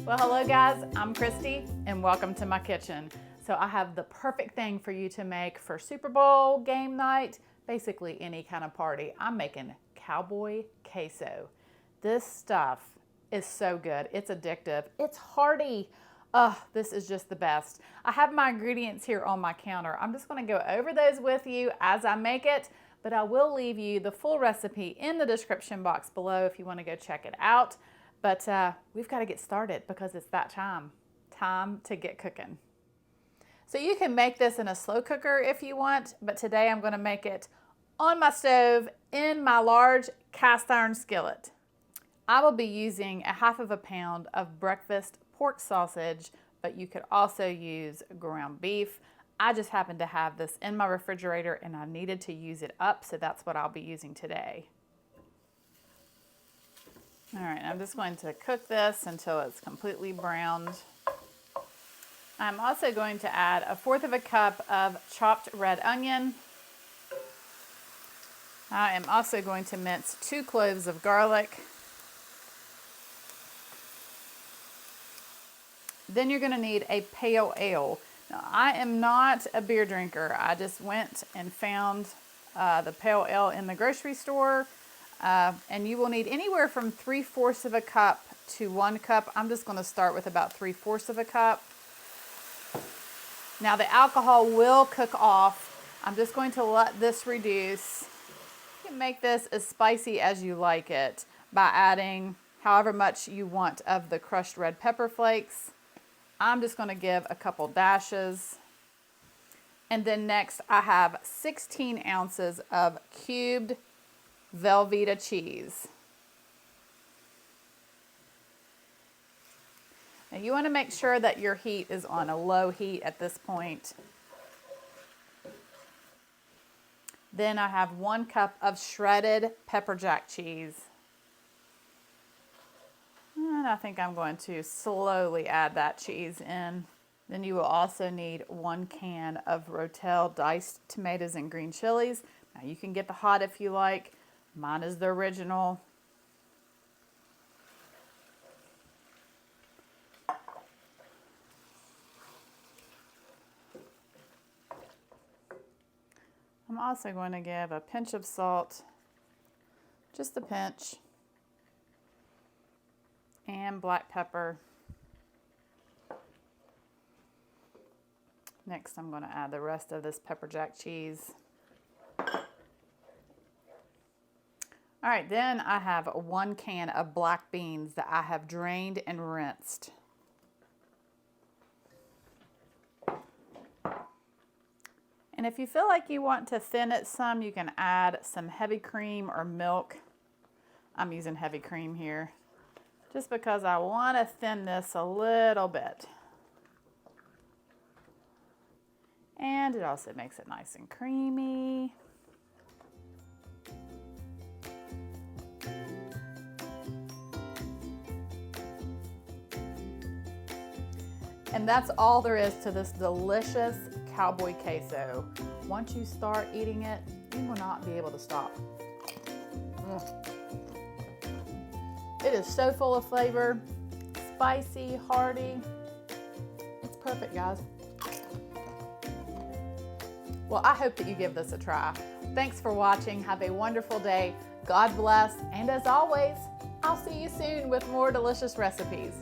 Well, hello guys, I'm Christy and welcome to my kitchen. So I have the perfect thing for you to make for Super Bowl, game night, basically any kind of party. I'm making Cowboy Queso. This stuff is so good. It's addictive. It's hearty. This is just the best. I have my ingredients here on my counter. I'm just going to go over those with you as I make it, but I will leave you the full recipe in the description box below if you want to go check it out. But we've got to get started because it's that time to get cooking. So you can make this in a slow cooker if you want, but today I'm going to make it on my stove in my large cast iron skillet. I will be using a half of a pound of breakfast pork sausage, but you could also use ground beef. I just happen to have this in my refrigerator and I needed to use it up, so that's what I'll be using today. All right, I'm just going to cook this until it's completely browned. I'm also going to add 1/4 cup of chopped red onion. I am also going to mince 2 cloves of garlic. Then you're going to need a pale ale. Now, I am not a beer drinker. I just went and found the pale ale in the grocery store. And you will need anywhere from 3/4 cup to 1 cup. I'm just going to start with about 3/4 cup. Now the alcohol will cook off. I'm just going to let this reduce. You can make this as spicy as you like it by adding however much you want of the crushed red pepper flakes. I'm just going to give a couple dashes. And then next I have 16 ounces of cubed velveeta cheese. Now you want to make sure that your heat is on a low heat at this point. Then I have 1 cup of shredded pepper jack cheese. And I think I'm going to slowly add that cheese in. Then you will also need 1 can of Rotel diced tomatoes and green chilies. Now you can get the hot if you like. Mine is the original. I'm also going to give a pinch of salt, just a pinch, and black pepper. Next, I'm going to add the rest of this pepper jack cheese. All right, then I have 1 can of black beans that I have drained and rinsed. And if you feel like you want to thin it some, you can add some heavy cream or milk. I'm using heavy cream here, just because I want to thin this a little bit. And it also makes it nice and creamy. And that's all there is to this delicious Cowboy Queso. Once you start eating it, you will not be able to stop. It is so full of flavor, spicy, hearty. It's perfect, guys. Well, I hope that you give this a try. Thanks for watching. Have a wonderful day. God bless. And as always, I'll see you soon with more delicious recipes.